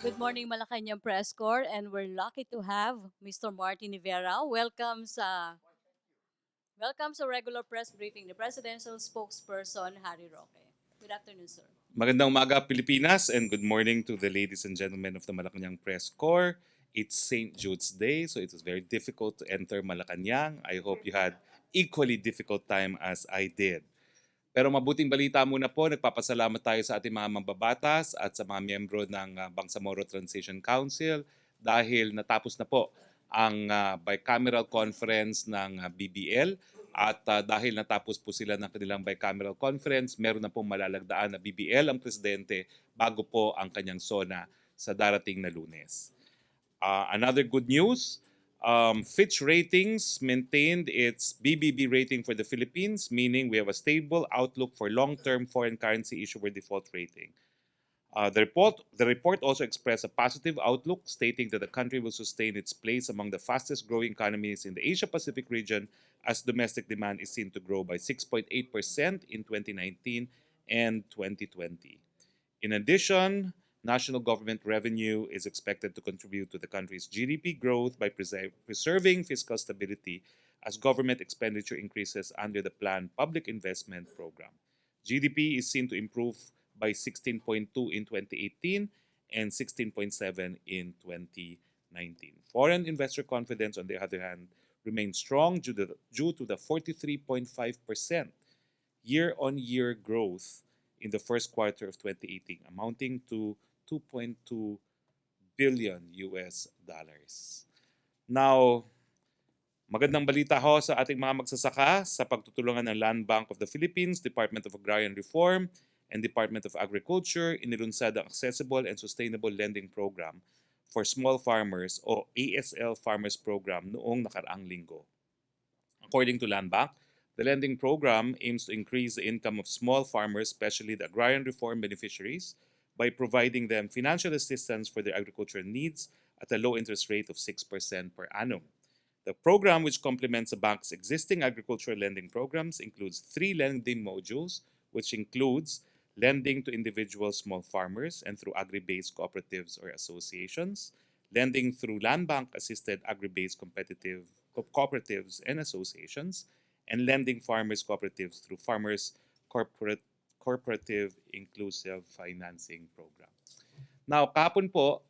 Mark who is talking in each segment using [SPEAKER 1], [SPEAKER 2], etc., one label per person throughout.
[SPEAKER 1] Good morning, Malacañang Press Corps, and we're lucky to have Mr. Martin Rivera. Welcome sa regular press briefing, the presidential spokesperson, Harry Roque. Good afternoon, sir.
[SPEAKER 2] Magandang umaga, Pilipinas, and good morning to the ladies and gentlemen of the Malacañang Press Corps. It's St. Jude's Day, so it was very difficult to enter Malacañang. I hope you had equally difficult time as I did. Pero mabuting balita muna po, nagpapasalamat tayo sa ating mga mambabatas at sa mga miyembro ng Bangsamoro Transition Council dahil natapos na po ang bicameral conference ng BBL at dahil natapos po sila ng kanilang bicameral conference, meron na pong malalagdaan na BBL ang presidente bago po ang kanyang SONA sa darating na Lunes. Another good news, Fitch Ratings maintained its BBB rating for the Philippines, meaning we have a stable outlook for long-term foreign currency issuer default rating. The report also expressed a positive outlook, stating that the country will sustain its place among the fastest-growing economies in the Asia-Pacific region as domestic demand is seen to grow by 6.8% in 2019 and 2020. In addition, national government revenue is expected to contribute to the country's GDP growth by preserving fiscal stability as government expenditure increases under the planned public investment program. GDP is seen to improve by 16.2 in 2018 and 16.7 in 2019. Foreign investor confidence, on the other hand, remains strong due to the 43.5% year-on-year growth in the first quarter of 2018, amounting to 2.2 billion US dollars. Now, magandang balita ho sa ating mga magsasaka sa pagtutulungan ng Land Bank of the Philippines, Department of Agrarian Reform, and Department of Agriculture, inilunsad ang Accessible and Sustainable Lending Program for Small Farmers o ASL Farmers Program noong nakaraang linggo. According to Land Bank, the lending program aims to increase the income of small farmers, especially the agrarian reform beneficiaries, by providing them financial assistance for their agricultural needs at a low interest rate of 6% per annum. The program, which complements the bank's existing agricultural lending programs, includes 3 lending modules, which includes lending to individual small farmers and through agri-based cooperatives or associations, lending through land bank-assisted agri-based cooperatives and associations, and lending farmers cooperatives through farmers cooperative inclusive financing program. Now, kahapon po,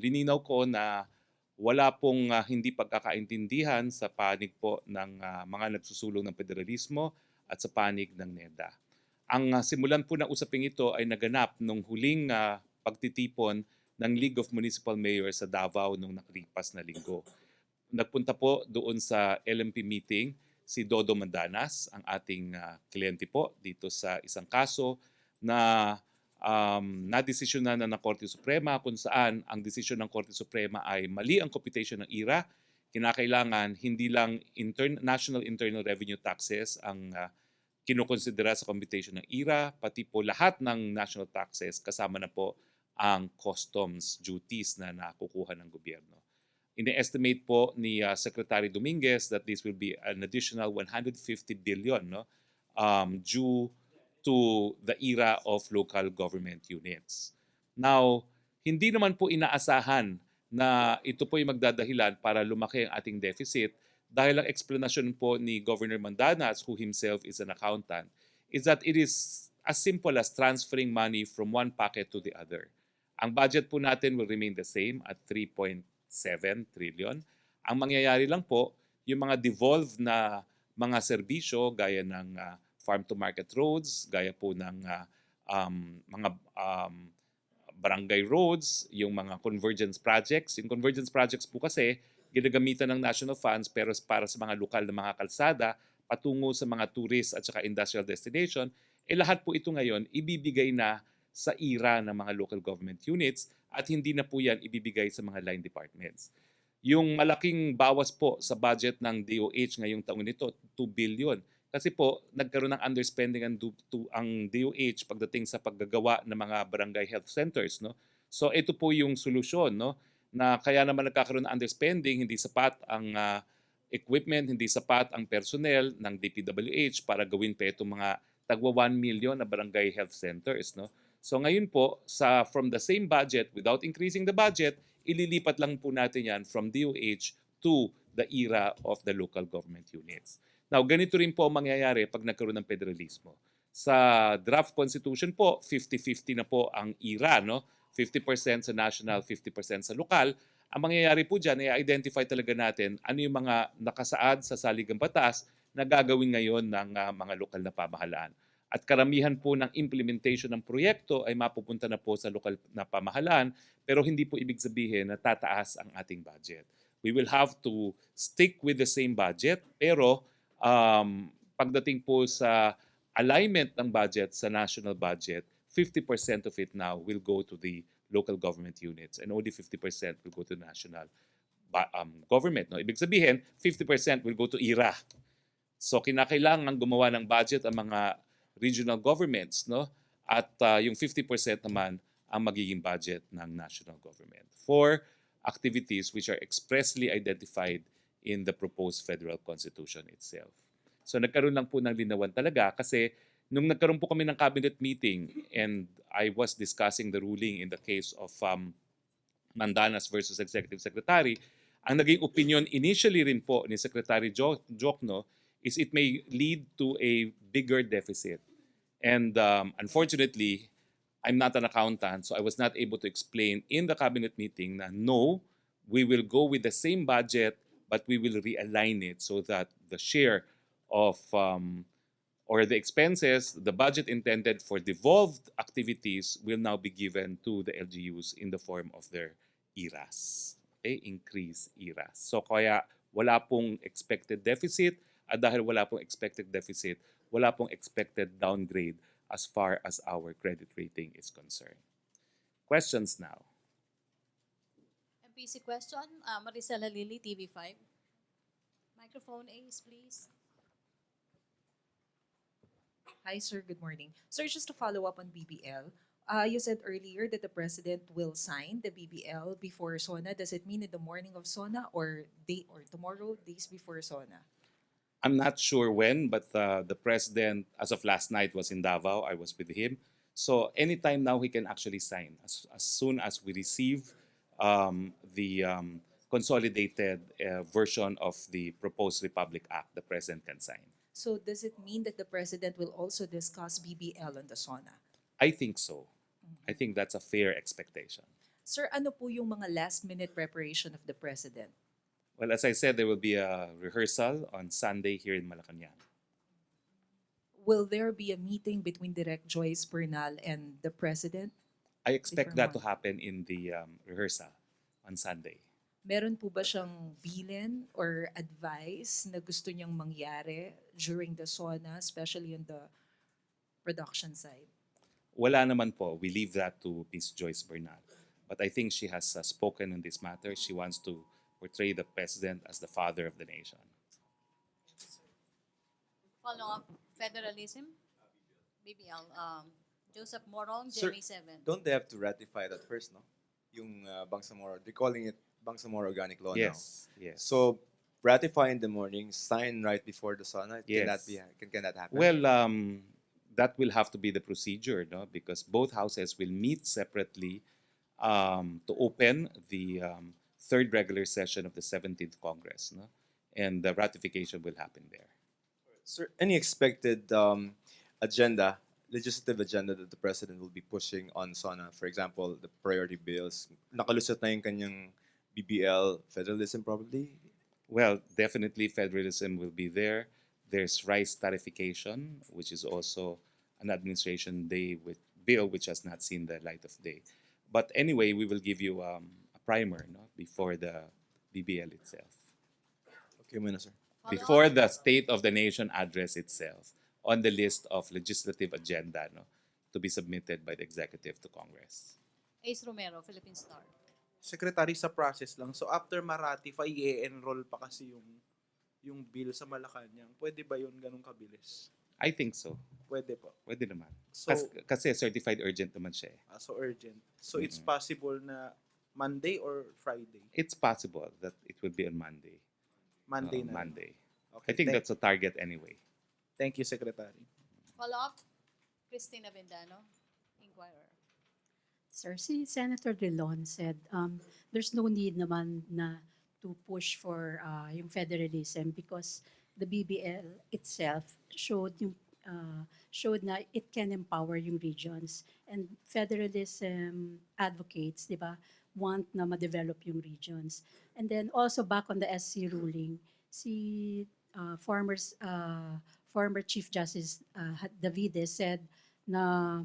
[SPEAKER 2] lininaw ko na wala pong hindi pagkakaintindihan sa panig po ng mga nagsusulong ng federalismo at sa panig ng NEDA. Ang simulan po ng usaping ito ay naganap nung huling pagtitipon ng League of Municipal Mayors sa Davao nung nakalipas na linggo. Nagpunta po doon sa LMP meeting si Dodo Mandanas, ang ating kliyente po dito sa isang kaso na nadesisyonan na ng Korte Suprema kung saan ang desisyon ng Korte Suprema ay mali ang computation ng IRA. Kinakailangan hindi lang national internal revenue taxes ang kinukonsidera sa computation ng IRA, pati po lahat ng national taxes kasama na po ang customs duties na nakukuha ng gobyerno. Ine-estimate po ni Secretary Dominguez that this will be an additional 150 billion due to the era of local government units. Now, hindi naman po inaasahan na ito po yung magdadahilan para lumaki ang ating deficit dahil ang explanation po ni Governor Mandanas, who himself is an accountant, is that it is as simple as transferring money from one pocket to the other. Ang budget po natin will remain the same at 3.7 trillion. Ang mangyayari lang po, yung mga devolved na mga serbisyo gaya ng farm-to-market roads, gaya po ng mga barangay roads, yung mga convergence projects. Yung convergence projects po kasi, ginagamitan ng national funds pero para sa mga lokal na mga kalsada patungo sa mga tourist at saka industrial destination, lahat po ito ngayon ibibigay na sa IRA ng mga local government units at hindi na po yan ibibigay sa mga line departments. Yung malaking bawas po sa budget ng DOH ngayong taon nito, 2 billion. Kasi po, nagkaroon ng underspending ang DOH pagdating sa paggagawa ng mga barangay health centers. No? So ito po yung solusyon. No? na kaya naman nagkakaroon ng underspending, hindi sapat ang equipment, hindi sapat ang personnel ng DPWH para gawin pa itong mga tagwa 1 million na barangay health centers. No? So ngayon po, from the same budget, without increasing the budget, ililipat lang po natin yan from DOH to the era of the local government units. Now, ganito rin po ang mangyayari pag nagkaroon ng federalismo. Sa draft constitution po, 50-50 na po ang era, no? 50% sa national, 50% sa lokal. Ang mangyayari po dyan, i-identify talaga natin ano yung mga nakasaad sa saligang batas na gagawin ngayon ng mga lokal na pamahalaan. At karamihan po ng implementation ng proyekto ay mapupunta na po sa lokal na pamahalaan, pero hindi po ibig sabihin na tataas ang ating budget. We will have to stick with the same budget, pero pagdating po sa alignment ng budget sa national budget, 50% of it now will go to the local government units and only 50% will go to national government. No? Ibig sabihin, 50% will go to IRA. So kinakailangan gumawa ng budget ang mga regional governments, no? At yung 50% naman ang magiging budget ng national government for activities which are expressly identified in the proposed federal constitution itself. So nagkaroon lang po ng linawan talaga kasi nung nagkaroon po kami ng cabinet meeting and I was discussing the ruling in the case of Mandanas versus Executive Secretary, ang naging opinion initially rin po ni Secretary Jokno is it may lead to a bigger deficit. And unfortunately, I'm not an accountant, so I was not able to explain in the cabinet meeting na no, we will go with the same budget, but we will realign it so that the share of or the expenses, the budget intended for devolved activities will now be given to the LGUs in the form of their IRAs. Okay? Increase IRAs. So kaya wala pong expected deficit at dahil wala pong expected deficit, wala pong expected downgrade as far as our credit rating is concerned. Questions now?
[SPEAKER 1] MPC question, Maricela Lili, TV5. Microphone Ace, please.
[SPEAKER 3] Hi, sir. Good morning. Sir, just to follow up on BBL, you said earlier that the president will sign the BBL before SONA. Does it mean in the morning of SONA or tomorrow, days before SONA?
[SPEAKER 2] I'm not sure when, but the president, as of last night, was in Davao. I was with him. So anytime now, he can actually sign. As soon as we receive the consolidated version of the proposed Republic Act, the president can sign.
[SPEAKER 3] So does it mean that the president will also discuss BBL on the SONA?
[SPEAKER 2] I think so. I think that's a fair expectation.
[SPEAKER 3] Sir, ano po yung mga last-minute preparation of the president?
[SPEAKER 2] Well, as I said, there will be a rehearsal on Sunday here in Malacañang.
[SPEAKER 3] Will there be a meeting between Direct Joyce Bernal and the president?
[SPEAKER 2] I expect that to
[SPEAKER 3] Different
[SPEAKER 2] happen in the rehearsal on Sunday.
[SPEAKER 3] Meron po ba siyang bilin or advice na gusto niyang mangyari during the SONA, especially on the production side?
[SPEAKER 2] Wala naman po. We leave that to Ms. Joyce Bernal. But I think she has spoken on this matter. She wants to portray the president as the father of the nation.
[SPEAKER 1] Follow up, Federalism, BBL. Joseph Morong,
[SPEAKER 4] Sir,
[SPEAKER 1] Jemmy 7.
[SPEAKER 4] Don't they have to ratify that first, no? Yung Bangsamoro, they're calling it Bangsamoro Organic Law
[SPEAKER 2] Yes,
[SPEAKER 4] now.
[SPEAKER 2] yes.
[SPEAKER 4] So, ratify in the morning, sign right before the SONA.
[SPEAKER 2] Yes.
[SPEAKER 4] Can that happen?
[SPEAKER 2] Well, that will have to be the procedure, no? Because both houses will meet separately to open the third regular session of the 17th Congress, no? And the ratification will happen there.
[SPEAKER 4] Sir, any expected legislative agenda that the president will be pushing on SONA? For example, the priority bills. Nakalusot na yung kanyang BBL, Federalism probably?
[SPEAKER 2] Well, definitely federalism will be there. There's rice tariffication, which is also an administration day with bill which has not seen the light of day. But anyway, we will give you a primer, no, before the BBL itself,
[SPEAKER 4] Okay muna, sir.
[SPEAKER 2] before the State of the Nation address itself on the list of legislative agenda, no, to be submitted by the executive to Congress.
[SPEAKER 1] Ace Romero, Philippine Star.
[SPEAKER 5] Secretary sa process lang. So after ma-ratify, i-enroll pa kasi yung bill sa Malacañang. Pwede ba yun ganun kabilis?
[SPEAKER 2] I think so.
[SPEAKER 5] Pwede po.
[SPEAKER 2] Pwede naman.
[SPEAKER 5] So,
[SPEAKER 2] Kasi certified urgent naman siya eh.
[SPEAKER 5] so urgent. So it's
[SPEAKER 2] Mm-mm.
[SPEAKER 5] possible na Monday or Friday?
[SPEAKER 2] It's possible that it will be on Monday.
[SPEAKER 5] Monday na. lang.
[SPEAKER 2] Monday.
[SPEAKER 5] Okay,
[SPEAKER 2] I think that's a target anyway.
[SPEAKER 5] Thank you, Secretary.
[SPEAKER 1] Follow-up, Christina Vendano, Inquirer.
[SPEAKER 6] Sir, si Senator Drilon said there's no need naman na to push for yung federalism because the BBL itself showed na it can empower yung regions, and federalism advocates, di ba, want na ma-develop yung regions. And then also back on the SC ruling, si former Chief Justice Davide said na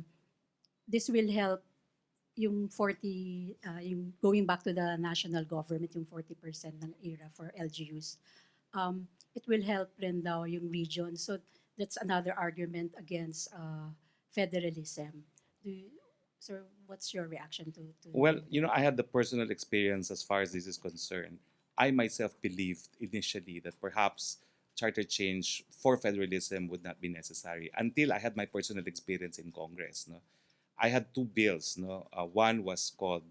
[SPEAKER 6] this will help yung 40, yung going back to the national government, yung 40% ng era for LGUs, it will help rin daw yung region. So that's another argument against federalism. Sir, what's your reaction to
[SPEAKER 2] Well, I had the personal experience as far as this is concerned. I myself believed initially that perhaps charter change for federalism would not be necessary until I had my personal experience in Congress. No? I had two bills. No? One was called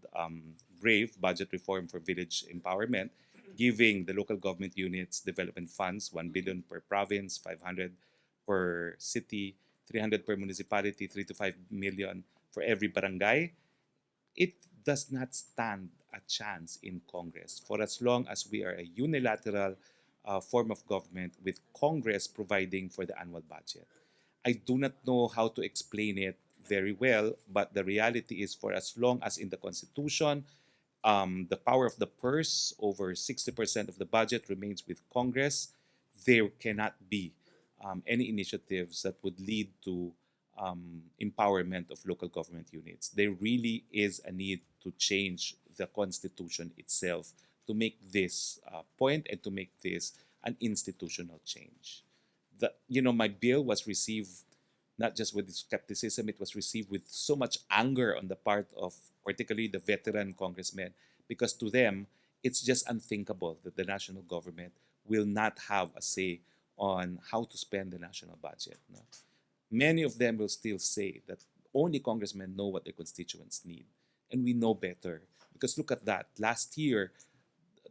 [SPEAKER 2] BRAVE, Budget Reform for Village Empowerment, giving the local government units development funds, 1 billion per province, 500 per city, 300 per municipality, 3 to 5 million for every barangay. It does not stand a chance in Congress for as long as we are a unilateral form of government with Congress providing for the annual budget. I do not know how to explain it very well, but the reality is for as long as in the Constitution, the power of the purse, over 60% of the budget remains with Congress, there cannot be any initiatives that would lead to empowerment of local government units. There really is a need to change the Constitution itself to make this point and to make this an institutional change. My bill was received not just with skepticism, it was received with so much anger on the part of particularly the veteran congressmen, because to them, it's just unthinkable that the national government will not have a say on how to spend the national budget. No? Many of them will still say that only congressmen know what their constituents need. And we know better. Because look at that. Last year,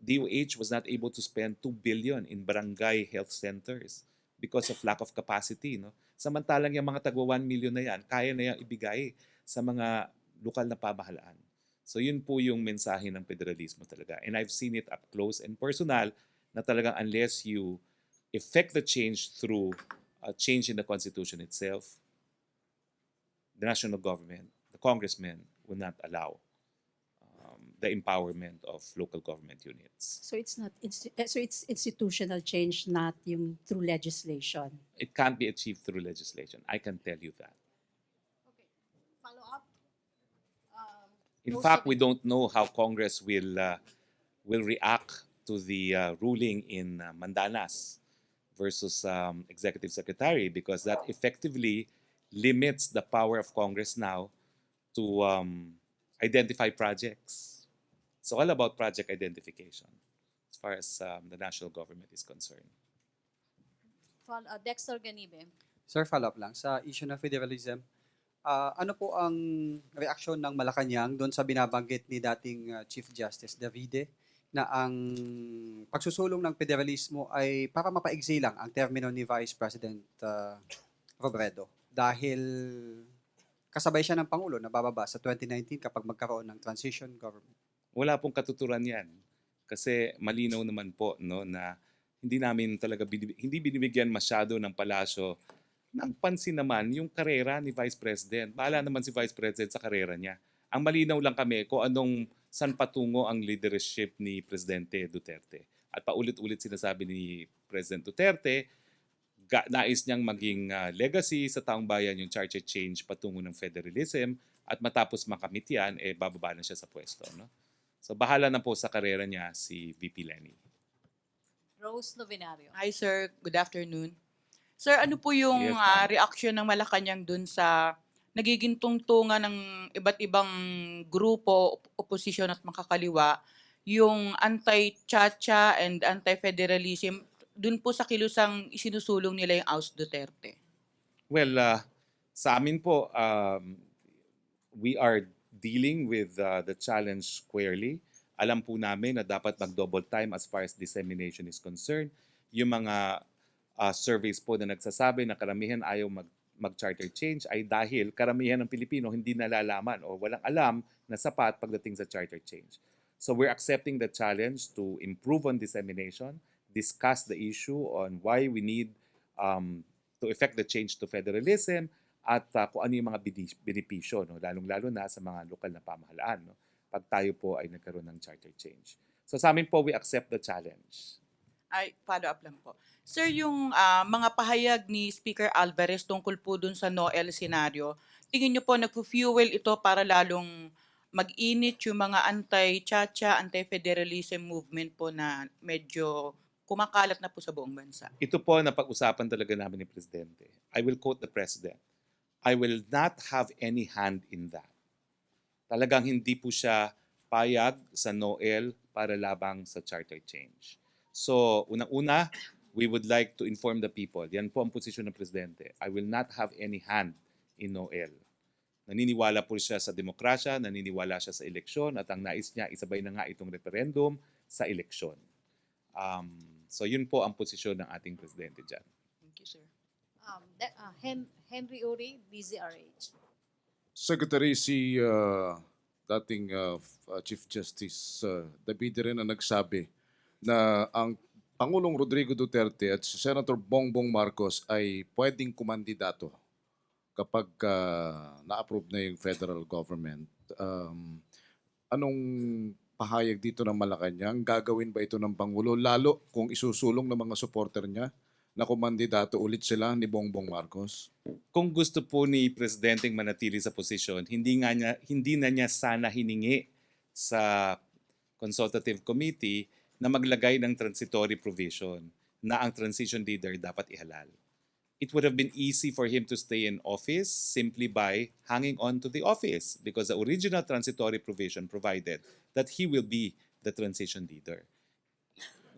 [SPEAKER 2] DOH was not able to spend 2 billion in barangay health centers because of lack of capacity. No? Samantalang yung mga tagwa 1 million na yan, kaya na yan ibigay sa mga lokal na pamahalaan. So yun po yung mensahe ng federalismo talaga. And I've seen it up close and personal na talagang unless you effect the change through a change in the Constitution itself, the national government, the congressmen will not allow the empowerment of local government units.
[SPEAKER 6] So it's not so it's institutional change, not yung through legislation.
[SPEAKER 2] It can't be achieved through legislation. I can tell you that.
[SPEAKER 1] Okay. Follow-up.
[SPEAKER 2] In fact, we don't know how Congress will react to the ruling in Mandanas versus Executive Secretary, because that effectively limits the power of Congress now to identify projects. It's all about project identification as far as the national government is concerned.
[SPEAKER 1] Dexter Ganibe.
[SPEAKER 7] Sir, follow-up lang. Sa issue ng federalism, ano po ang reaksyon ng Malacañang doon sa binabanggit ni dating Chief Justice Davide na ang pagsusulong ng federalismo ay para mapaigsi lang ang termino ni Vice President Robredo dahil kasabay siya ng Pangulo na bababa sa 2019 kapag magkaroon ng transition government?
[SPEAKER 2] Wala pong katuturan yan. Kasi malinaw naman po na hindi namin talaga hindi binibigyan masyado ng palasyo ng pansin naman yung karera ni Vice President. Bahala naman si Vice President sa karera niya. Ang malinaw lang kami kung saan patungo ang leadership ni Presidente Duterte. At paulit-ulit sinasabi ni President Duterte, nais niyang maging legacy sa taong bayan yung charter change patungo ng federalism, at matapos makamit yan, bababa na siya sa pwesto. No? So bahala na po sa karera niya si VP Lenny.
[SPEAKER 1] Rose Novenario.
[SPEAKER 8] Hi sir, good afternoon. Sir, ano po yung
[SPEAKER 2] Yes, ma'am.
[SPEAKER 8] reaksyon ng Malacañang dun sa nagiging tungtungan ng iba't ibang grupo, oposisyon at makakaliwa, yung anti-chacha and anti-federalism, dun po sa kilusang isinusulong nila yung House Duterte?
[SPEAKER 2] Well, sa amin po, we are dealing with the challenge squarely. Alam po namin na dapat mag-double time as far as dissemination is concerned. Yung mga surveys po na nagsasabi na karamihan ayaw mag-charter change ay dahil karamihan ng Pilipino hindi nalalaman o walang alam na sapat pagdating sa charter change. So we're accepting the challenge to improve on dissemination, discuss the issue on why we need to effect the change to federalism at kung ano yung mga benepisyo, no? Lalong-lalo na sa mga lokal na pamahalaan, no? Pag tayo po ay nagkaroon ng charter change. So sa amin po, we accept the challenge.
[SPEAKER 8] Ay, follow up lang po. Sir, yung mga pahayag ni Speaker Alvarez tungkol po dun sa NOEL scenario, tingin niyo po nagfu-fuel ito para lalong mag-init yung mga anti-chacha, anti-federalism movement po na medyo kumakalat na po sa buong bansa?
[SPEAKER 2] Ito po na pag-usapan talaga namin ni Presidente. I will quote the President. I will not have any hand in that. Talagang hindi po siya payag sa NOEL para labang sa charter change. So, unang-una, we would like to inform the people. Yan po ang posisyon ng Presidente. I will not have any hand in NOEL. Naniniwala po siya sa demokrasya, naniniwala siya sa eleksyon, at ang nais niya, isabay na nga itong referendum sa eleksyon. So, yun po ang posisyon ng ating Presidente dyan.
[SPEAKER 8] Thank you, sir.
[SPEAKER 1] Henry Uri, DZRH.
[SPEAKER 9] Secretary, si dating Chief Justice David rin ang nagsabi na ang Pangulong Rodrigo Duterte at si Senator Bongbong Marcos ay pwedeng kumandidato kapag na-approve na yung federal government. Anong pahayag dito ng Malacañang? Gagawin ba ito ng Pangulo? Lalo kung isusulong ng mga supporter niya na kumandidato ulit sila ni Bongbong Marcos?
[SPEAKER 2] Kung gusto po ni Presidenteng manatili sa posisyon, hindi na niya sana hiningi sa Consultative Committee na maglagay ng transitory provision na ang transition leader dapat ihalal. It would have been easy for him to stay in office simply by hanging on to the office because the original transitory provision provided that he will be the transition leader.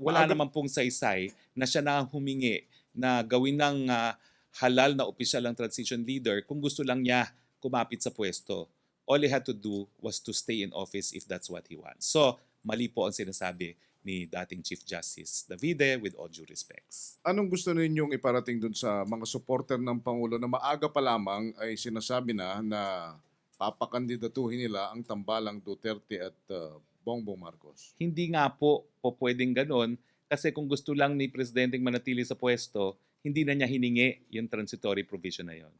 [SPEAKER 2] Wala naman pong saysay na siya na humingi na gawin ng halal na opisyal ang transition leader kung gusto lang niya kumapit sa pwesto. All he had to do was to stay in office if that's what he wants. So, mali po ang sinasabi ni dating Chief Justice Davide with all due respects.
[SPEAKER 9] Anong gusto ninyong iparating dun sa mga supporter ng Pangulo na maaga pa lamang ay sinasabi na papakandidatuhin nila ang tambalang Duterte at Bongbong Marcos?
[SPEAKER 2] Hindi nga po pwedeng ganon kasi kung gusto lang ni Presidenteng manatili sa pwesto, hindi na niya hiningi yung transitory provision na yon.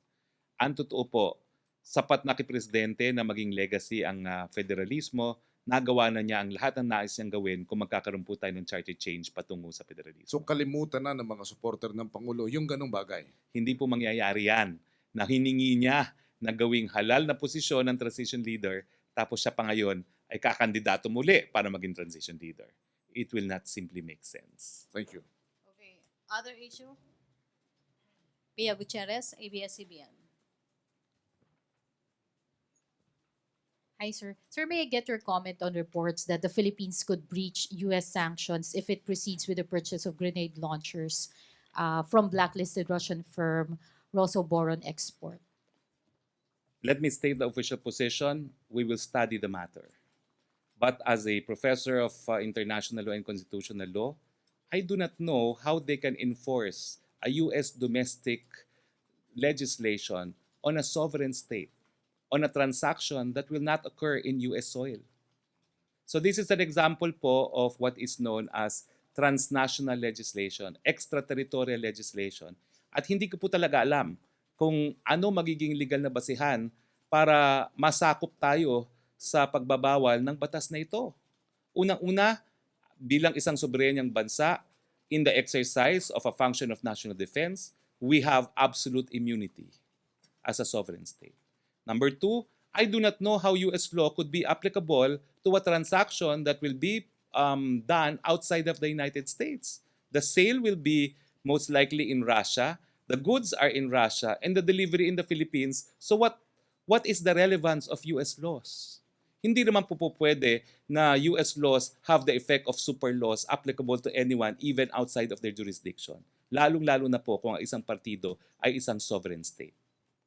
[SPEAKER 2] Ang totoo po, sapat na kay Presidente na maging legacy ang federalismo, nagawa na niya ang lahat ng nais niyang gawin kung magkakaroon po tayo ng charter change patungo sa federalismo.
[SPEAKER 9] So kalimutan na ng mga supporter ng Pangulo yung ganong bagay?
[SPEAKER 2] Hindi po mangyayari yan na hiningi niya na gawing halal na posisyon ng transition leader tapos siya pa ngayon ay kakandidato muli para maging transition leader. It will not simply make sense.
[SPEAKER 9] Thank you.
[SPEAKER 1] Okay. Other issue? Pia Gutierrez, ABS-CBN.
[SPEAKER 10] Hi, sir. Sir, may I get your comment on reports that the Philippines could breach U.S. sanctions if it proceeds with the purchase of grenade launchers from blacklisted Russian firm Rosoboron Export?
[SPEAKER 2] Let me state the official position. We will study the matter. But as a professor of international law and constitutional law, I do not know how they can enforce a U.S. domestic legislation on a sovereign state, on a transaction that will not occur in U.S. soil. So this is an example po of what is known as transnational legislation, extraterritorial legislation. At hindi ko po talaga alam kung ano magiging legal na basihan para masakop tayo sa pagbabawal ng batas na ito. Unang-una, bilang isang soberenyang bansa, in the exercise of a function of national defense, we have absolute immunity as a sovereign state. Number two, I do not know how U.S. law could be applicable to a transaction that will be done outside of the United States. The sale will be most likely in Russia, the goods are in Russia, and the delivery in the Philippines. So what is the relevance of U.S. laws? Hindi naman po pwede na U.S. laws have the effect of super laws applicable to anyone even outside of their jurisdiction. Lalong-lalo na po kung ang isang partido ay isang sovereign state.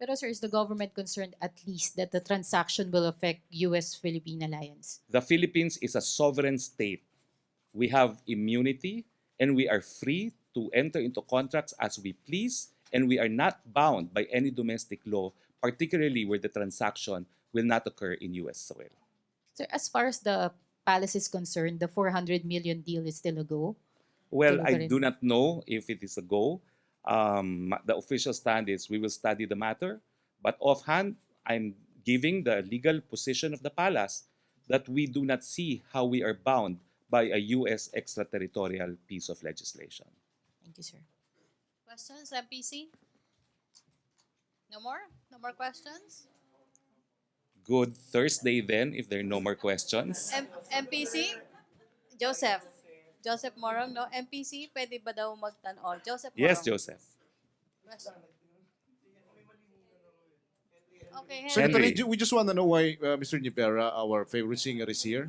[SPEAKER 10] Pero sir, is the government concerned at least that the transaction will affect US-Philippine alliance?
[SPEAKER 2] The Philippines is a sovereign state. We have immunity and we are free to enter into contracts as we please, and we are not bound by any domestic law, particularly where the transaction will not occur in US soil.
[SPEAKER 10] Sir, as far as the palace is concerned, the 400 million deal is still a go?
[SPEAKER 2] Well,
[SPEAKER 10] Tuloy
[SPEAKER 2] I
[SPEAKER 10] pa rin.
[SPEAKER 2] do not know if it is a go. The official stand is we will study the matter, but offhand, I'm giving the legal position of the palace that we do not see how we are bound by a U.S. extraterritorial piece of legislation.
[SPEAKER 10] Thank you, sir.
[SPEAKER 1] Questions, MPC? No more? No more questions?
[SPEAKER 2] Good Thursday then, if there are no more questions.
[SPEAKER 1] MPC? Joseph. Joseph Morong, no? MPC, pwede ba daw magtanong? Joseph Morong.
[SPEAKER 2] Yes, Joseph.
[SPEAKER 1] Question. Okay, Henry.
[SPEAKER 2] Henry.
[SPEAKER 9] Secretary, we just want to know why Mr. Nivera, our favorite singer, is here.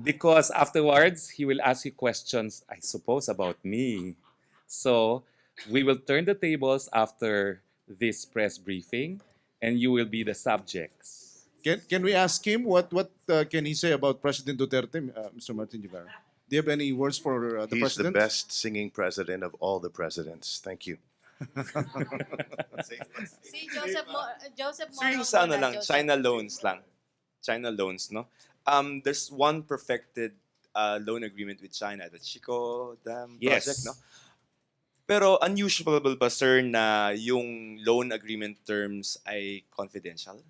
[SPEAKER 2] Because afterwards, he will ask you questions, I suppose, about me. So we will turn the tables after this press briefing, and you will be the subjects.
[SPEAKER 9] Can we ask him what can he say about President Duterte, Mr. Martin Nivera? Do you have any words for the
[SPEAKER 11] He's
[SPEAKER 9] president?
[SPEAKER 11] the best singing president of all the presidents. Thank you.
[SPEAKER 1] Si Joseph Joseph
[SPEAKER 4] So yung
[SPEAKER 1] Morong
[SPEAKER 4] sa ano
[SPEAKER 1] muna,
[SPEAKER 4] lang,
[SPEAKER 1] Joseph.
[SPEAKER 4] China loans lang. China loans, no? There's one perfected loan agreement with China, the Chico Dam
[SPEAKER 2] Yes.
[SPEAKER 4] project, no? Pero unusual ba, sir, na yung loan agreement terms ay confidential?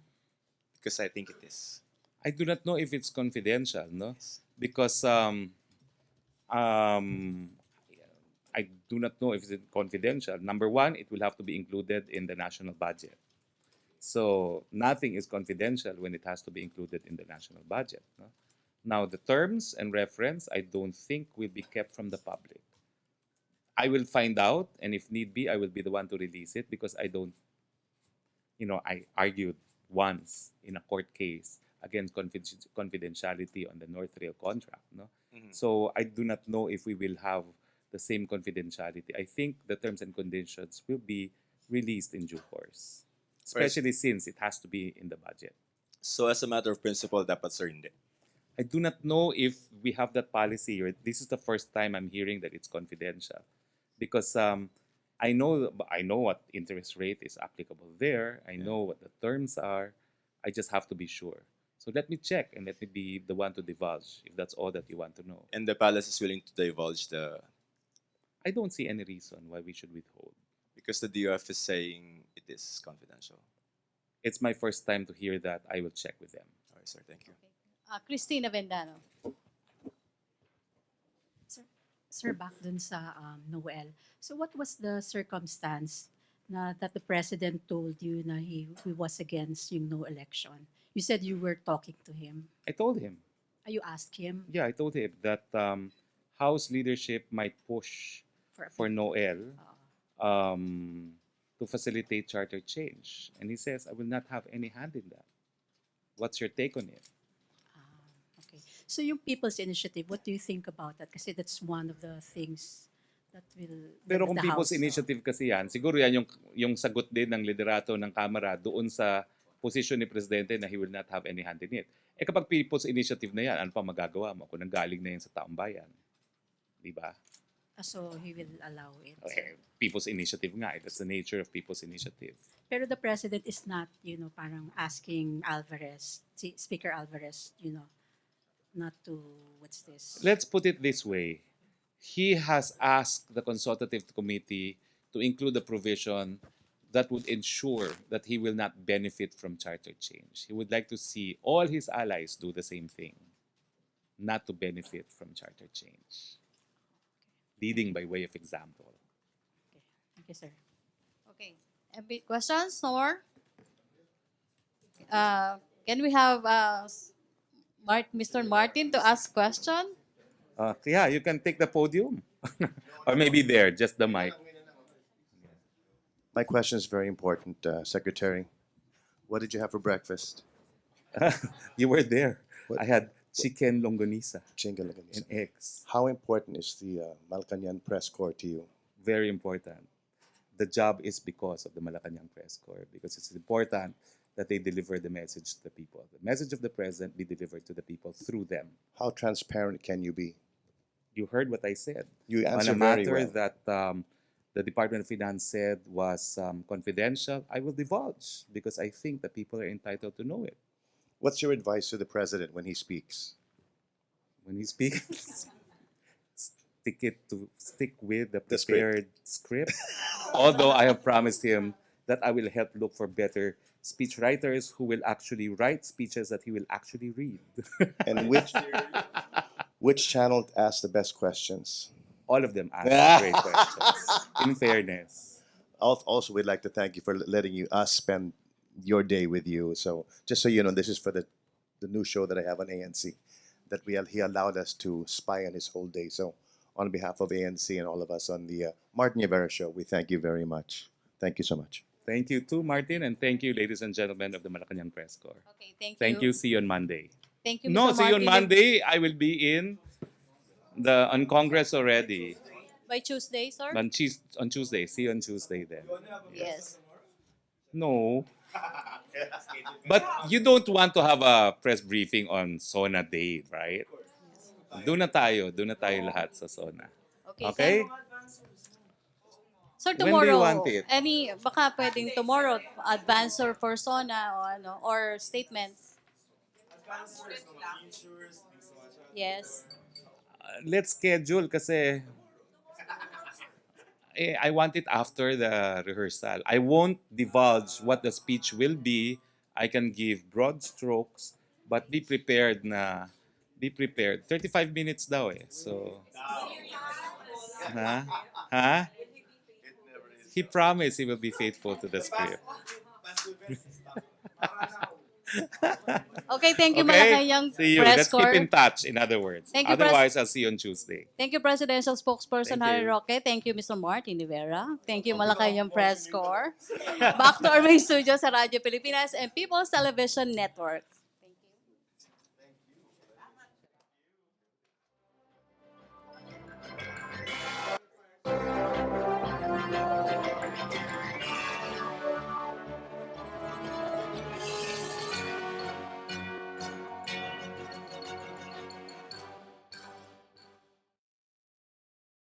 [SPEAKER 4] Because I think it is.
[SPEAKER 2] I do not know if it's confidential, no? Because I do not know if it's confidential. Number one, it will have to be included in the national budget. So nothing is confidential when it has to be included in the national budget. No? Now, the terms and reference, I don't think will be kept from the public. I will find out, and if need be, I will be the one to release it because I don't, I argued once in a court case against confidentiality on the North Rail contract. No?
[SPEAKER 4] Mhm.
[SPEAKER 2] So I do not know if we will have the same confidentiality. I think the terms and conditions will be released in due course, especially since it has to be in the budget.
[SPEAKER 4] So as a matter of principle, dapat sir hindi.
[SPEAKER 2] I do not know if we have that policy, or this is the first time I'm hearing that it's confidential, because I know what interest rate is applicable there. I know what the terms are. I just have to be sure. So let me check and let me be the one to divulge if that's all that you want to know.
[SPEAKER 4] And the palace is willing to divulge
[SPEAKER 2] I don't see any reason why we should withhold.
[SPEAKER 4] because the DOF is saying it is confidential.
[SPEAKER 2] It's my first time to hear that. I will check with them.
[SPEAKER 4] All right, sir. Thank you.
[SPEAKER 1] Christina Vendano.
[SPEAKER 6] Sir, back dun sa Noel. So what was the circumstance that the president told you na he was against yung no election? You said you were talking to him.
[SPEAKER 2] I told him.
[SPEAKER 6] You asked him
[SPEAKER 2] Yeah, I told him that House leadership might push for Noel to facilitate charter change. And he says, I will not have any hand in that. What's your take on it?
[SPEAKER 6] Okay. So yung People's Initiative, what do you think about that? Kasi that's one of the things that will...
[SPEAKER 2] Pero
[SPEAKER 6] that
[SPEAKER 2] kung
[SPEAKER 6] the
[SPEAKER 2] People's
[SPEAKER 6] House,
[SPEAKER 2] Initiative kasi yan, siguro yan yung sagot din ng liderato ng Kamara doon sa posisyon ni Presidente na he will not have any hand in it. Eh kapag People's Initiative na yan, ano pa magagawa mo kung nanggaling na yan sa taong bayan? Di ba?
[SPEAKER 6] So he will allow it.
[SPEAKER 2] Eh, People's Initiative nga. That's the nature of People's Initiative.
[SPEAKER 6] Pero the president is not, parang asking Alvarez, Speaker Alvarez, not to, what's this?
[SPEAKER 2] Let's put it this way. He has asked the consultative committee to include a provision that would ensure that he will not benefit from charter change. He would like to see all his allies do the same thing, not to benefit from charter change. Leading by way of example.
[SPEAKER 6] Okay. Thank you, sir.
[SPEAKER 1] Okay. MP questions? No more? Can we have Mr. Martin to ask question?
[SPEAKER 2] Yeah, you can take the podium. Or maybe there, just the mic.
[SPEAKER 11] My question is very important, Secretary. What did you have for breakfast?
[SPEAKER 2] You were there.
[SPEAKER 11] What?
[SPEAKER 2] I had chicken longanisa
[SPEAKER 11] Chingalaganis.
[SPEAKER 2] and eggs.
[SPEAKER 11] How important is the Malacañang press corps to you?
[SPEAKER 2] Very important. the job is because of the Malacañang Press Corps, because it's important that they deliver the message to the people. The message of the president be delivered to the people through them.
[SPEAKER 11] How transparent can you be?
[SPEAKER 2] You heard what I said.
[SPEAKER 11] You
[SPEAKER 2] On
[SPEAKER 11] answer
[SPEAKER 2] a
[SPEAKER 11] very
[SPEAKER 2] matter
[SPEAKER 11] well.
[SPEAKER 2] that the Department of Finance said was confidential, I will divulge because I think the people are entitled to know it.
[SPEAKER 11] What's your advice to the president when he speaks?
[SPEAKER 2] When he speaks, stick with the
[SPEAKER 11] The script.
[SPEAKER 2] prepared script. Although I have promised him that I will help look for better speech writers who will actually write speeches that he will actually read.
[SPEAKER 11] And which channel asks the best questions?
[SPEAKER 2] All of them ask great questions, in fairness.
[SPEAKER 11] Also, we'd like to thank you for letting us spend your day with you. So just so you know, this is for the new show that I have on ANC, that he allowed us to spy on his whole day. So on behalf of ANC and all of us on the Martin Rivera show, we thank you very much. Thank you so much.
[SPEAKER 2] Thank you too, Martin, and thank you, ladies and gentlemen of the Malacañang Press Corps.
[SPEAKER 1] Okay, thank you.
[SPEAKER 2] Thank you. See you on Monday.
[SPEAKER 1] Thank you,
[SPEAKER 2] No,
[SPEAKER 1] Mr.
[SPEAKER 2] see you on
[SPEAKER 1] Martin.
[SPEAKER 2] Monday. I will be on Congress already.
[SPEAKER 1] By Tuesday, sir?
[SPEAKER 2] On Tuesday. See you on Tuesday then.
[SPEAKER 1] Yes.
[SPEAKER 2] No. But you don't want to have a press briefing on Sona Day, right? Doon na tayo lahat sa Sona. Okay?
[SPEAKER 1] So
[SPEAKER 2] When do you
[SPEAKER 1] tomorrow,
[SPEAKER 2] want it?
[SPEAKER 1] baka pwedeng tomorrow, advance or persona or statements. Yes.
[SPEAKER 2] Let's schedule kasi I want it after the rehearsal. I won't divulge what the speech will be. I can give broad strokes, but be prepared. 35 minutes daw eh. So, ha? He promised he will be faithful to the script.
[SPEAKER 1] Okay, thank you,
[SPEAKER 2] Okay?
[SPEAKER 1] Malacañang
[SPEAKER 2] See you.
[SPEAKER 1] Press
[SPEAKER 2] Let's keep
[SPEAKER 1] Corps.
[SPEAKER 2] in touch, in other words.
[SPEAKER 1] Thank you,
[SPEAKER 2] Otherwise, I'll see you on Tuesday.
[SPEAKER 1] Thank you, Presidential Spokesperson
[SPEAKER 2] Thank
[SPEAKER 1] Harry
[SPEAKER 2] you.
[SPEAKER 1] Roque. Thank you, Mr. Martin Rivera. Thank you, Malacañang Press Corps. Back to our main studio sa Radyo Pilipinas and People's Television Network.